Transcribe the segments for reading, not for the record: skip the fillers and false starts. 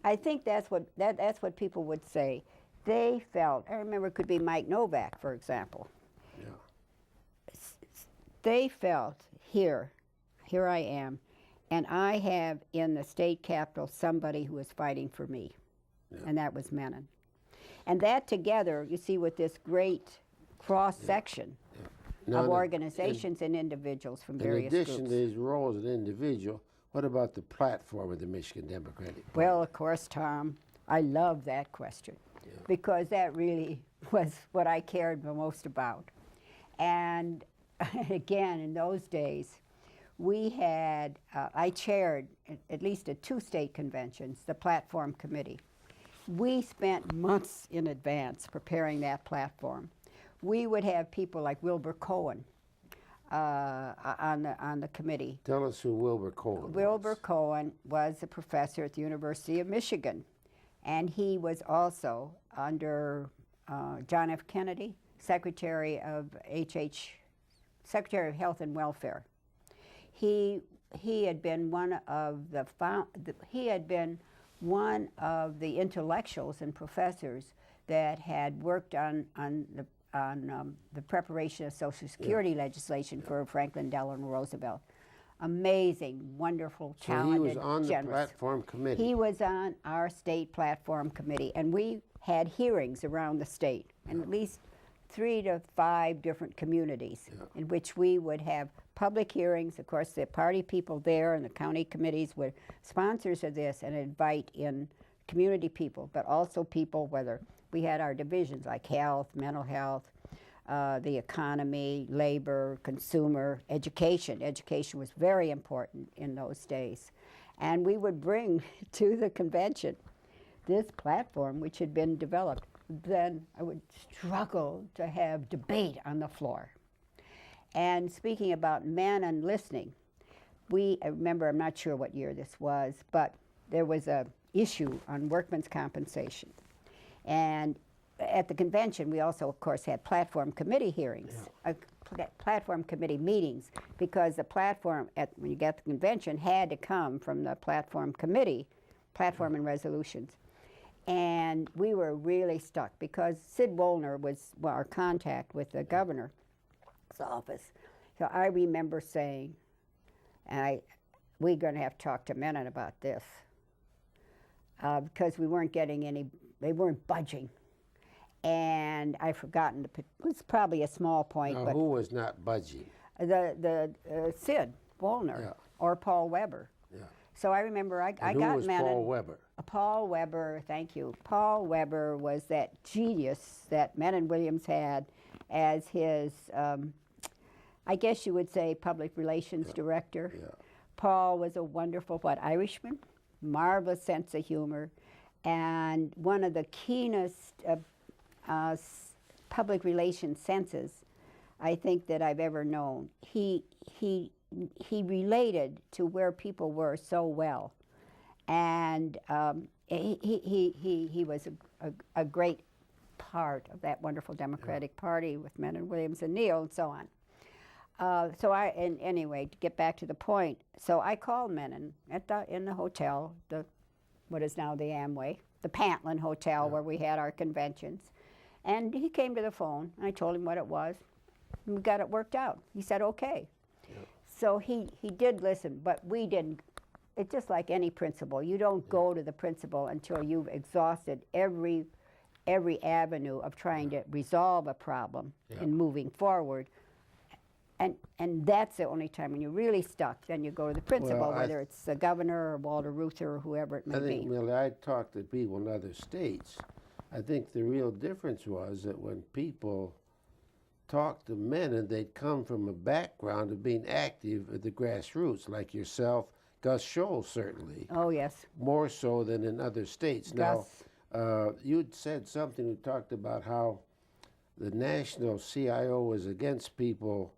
I think that's what people would say. They felt, I remember it could be Mike Novak, for example. Yeah. They felt, here I am, and I have in the state capitol somebody who is fighting for me, and that was Menon. And that together, you see, with this great cross-section of organizations and individuals from various groups. In addition to his role as an individual, what about the platform of the Michigan Democratic Party? Well, of course, Tom, I love that question because that really was what I cared the most about. And again, in those days, we had, I chaired at least at 2 state conventions, the platform committee. We spent months in advance preparing that platform. We would have people like Wilbur Cohen on the committee. Tell us who Wilbur Cohen was. Wilbur Cohen was a professor at the University of Michigan, and he was also under John F. Kennedy, Secretary of Health and Welfare. He had been one of the intellectuals and professors that had worked on the preparation of Social Security legislation for Franklin Delano Roosevelt. Amazing, wonderful, talented, So he was on generous. the platform committee. He was on our state platform committee, and we had hearings around the state in at least 3 to 5 different communities in which we would have public hearings. Of course, the party people there and the county committees were sponsors of this and invite in community people, but also people, whether we had our divisions like health, mental health, the economy, labor, consumer, education. Education was very important in those days. And we would bring to the convention this platform which had been developed. Then I would struggle to have debate on the floor. And speaking about men and listening, I remember, I'm not sure what year this was, but there was a issue on workmen's compensation. And at the convention, we also, of course, had platform committee hearings, platform committee meetings, because the platform, when you get the convention, had to come from the platform committee, platform and resolutions. And we were really stuck because Sid Woolner was our contact with the governor's office. So I remember saying, we're going to have to talk to Menon about this because we weren't getting they weren't budging. And I've forgotten, it was probably a small point. Now, but who was not budging? Sid Woolner or Paul Weber. Yeah. So I remember I got who was Menon. Paul Weber? Paul Weber, thank you. Paul Weber was that genius that Menon Williams had as his, I guess you would say, public relations director. Yeah. Paul was a wonderful, Irishman, marvelous sense of humor, and one of the keenest public relations senses I think that I've ever known. He related to where people were so well, and he was a great part of that wonderful Democratic Party with Menon Williams and Neal and so on. Anyway, to get back to the point, so I called Menon in the hotel, what is now the Amway, the Pantlin Hotel where we had our conventions, and he came to the phone. And I told him what it was, and we got it worked out. He said, okay. So he did listen, but we didn't. It's just like any principal. You don't go to the principal until you've exhausted every avenue of trying to resolve a problem and moving forward. And that's the only time when you're really stuck, then you go to the principal, whether it's the governor or Walter Reuther or whoever it may be. I think, Millie, I talked to people in other states. I think the real difference was that when people talked to Menon, they'd come from a background of being active at the grassroots, like yourself, Gus Scholl certainly. Oh, yes. More so than in other states. Gus. Now, you'd said something, you talked about how the national CIO was against people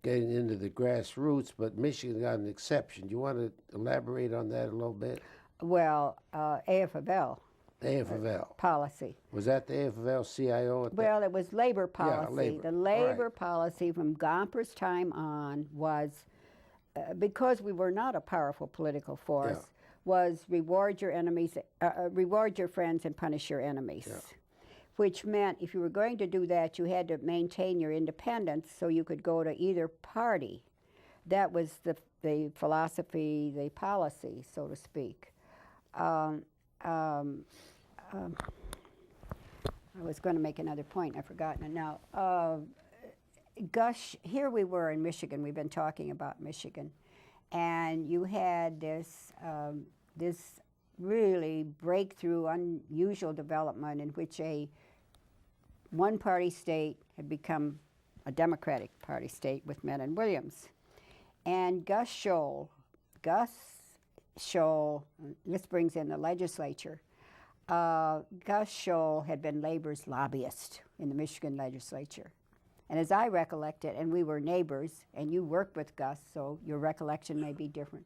getting into the grassroots, but Michigan got an exception. Do you want to elaborate on that a little bit? Well, AFL. AFL. Policy. Was that the AFL CIO? Well, it was labor policy. labor. The labor policy from Gomper's time on was, because we were not a powerful political force, was reward your enemies, reward your friends and punish your enemies. Yeah. Which meant if you were going to do that, you had to maintain your independence so you could go to either party. That was the philosophy, the policy, so to speak. I was going to make another point. I've forgotten it now. Here we were in Michigan. We've been talking about Michigan. And you had this, this really breakthrough, unusual development in which a one-party state had become a Democratic Party state with Menon Williams. And Gus Scholl, this brings in the legislature, Gus Scholl had been Labor's lobbyist in the Michigan legislature. And as I recollect it, and we were neighbors, and you worked with Gus, so your recollection may be different,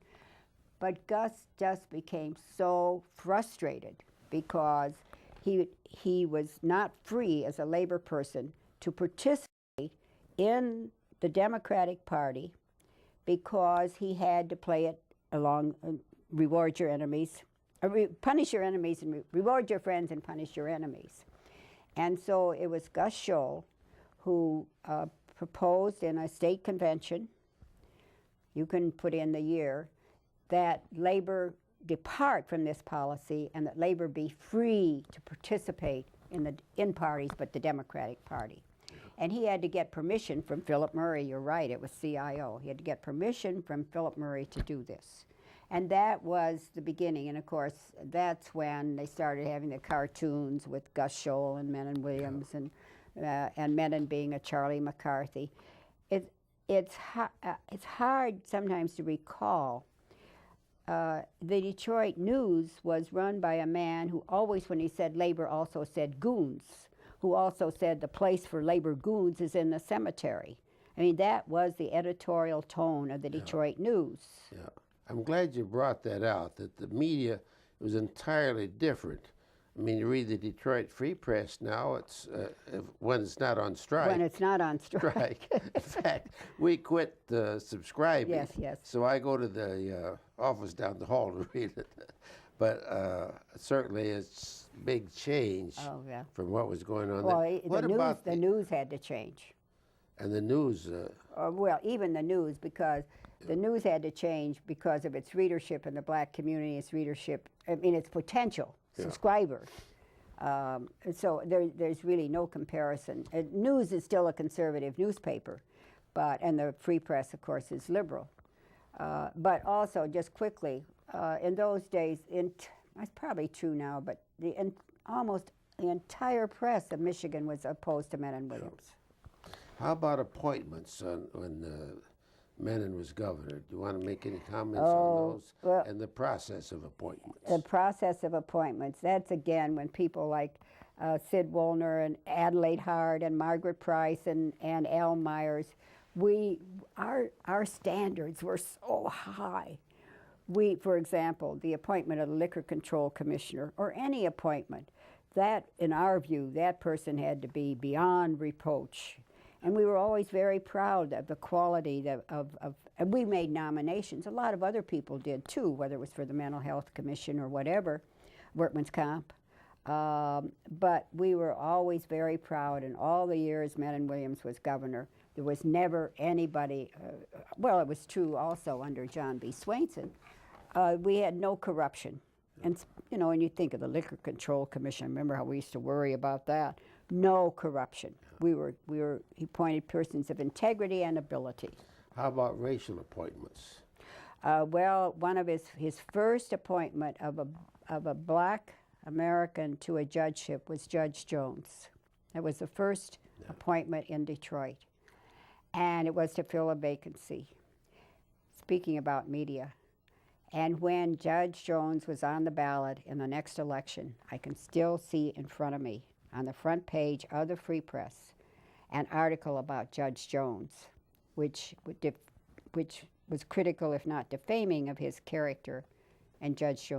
but Gus just became so frustrated because he was not free as a labor person to participate in the Democratic Party because he had to play it along reward your enemies, punish your enemies and reward your friends and punish your enemies. And so it was Gus Scholl who proposed in a state convention, you can put in the year, that labor depart from this policy and that labor be free to participate in parties but the Democratic Party. And he had to get permission from Philip Murray. You're right, it was CIO. He had to get permission from Philip Murray to do this. And that was the beginning. And of course, that's when they started having the cartoons with Gus Scholl and Menon Williams and Menon being a Charlie McCarthy. It's hard sometimes to recall. The Detroit News was run by a man who always, when he said labor, also said goons, who also said the place for labor goons is in the cemetery. I mean, that was the editorial tone of the Detroit News. Yeah. I'm glad you brought that out, that the media was entirely different. I mean, you read the Detroit Free Press now, it's when it's not on strike. When it's not on strike. In fact, we quit subscribing. Yes, yes. So I go to the office down the hall to read it. But certainly it's big change from what was going on there. Well, the news had to change. And the news... well, even the news, because the news had to change because of its readership in the black community, its readership, I mean, its potential subscribers. So there's really no comparison. News is still a conservative newspaper, and the Free Press, of course, is liberal. But also, just quickly, in those days, it's probably true now, but almost the entire press of Michigan was opposed to Menon Williams. How about appointments when Menon was governor? Do you want to make any comments on those and the process of appointments? The process of appointments, that's again when people like Sid Woolner and Adelaide Hart and Margaret Price and Al Myers, our standards were so high. For example, the appointment of the Liquor Control Commissioner, or any appointment, that, in our view, that person had to be beyond reproach. And we were always very proud of the quality and we made nominations. A lot of other people did too, whether it was for the Mental Health Commission or whatever, Workman's Comp. But we were always very proud. In all the years Menon Williams was governor, there was never anybody, well, it was true also under John B. Swainson, we had no corruption. And, you know, when you think of the Liquor Control Commission, remember how we used to worry about that? No corruption. He appointed persons of integrity and ability. How about racial appointments? Well, one of his first appointment of a black American to a judgeship was Judge Jones. That was the first appointment in Detroit. And it was to fill a vacancy. Speaking about media. And when Judge Jones was on the ballot in the next election, I can still see in front of me, on the front page of the Free Press, an article about Judge Jones, which was critical, if not defaming, of his character, and Judge Jones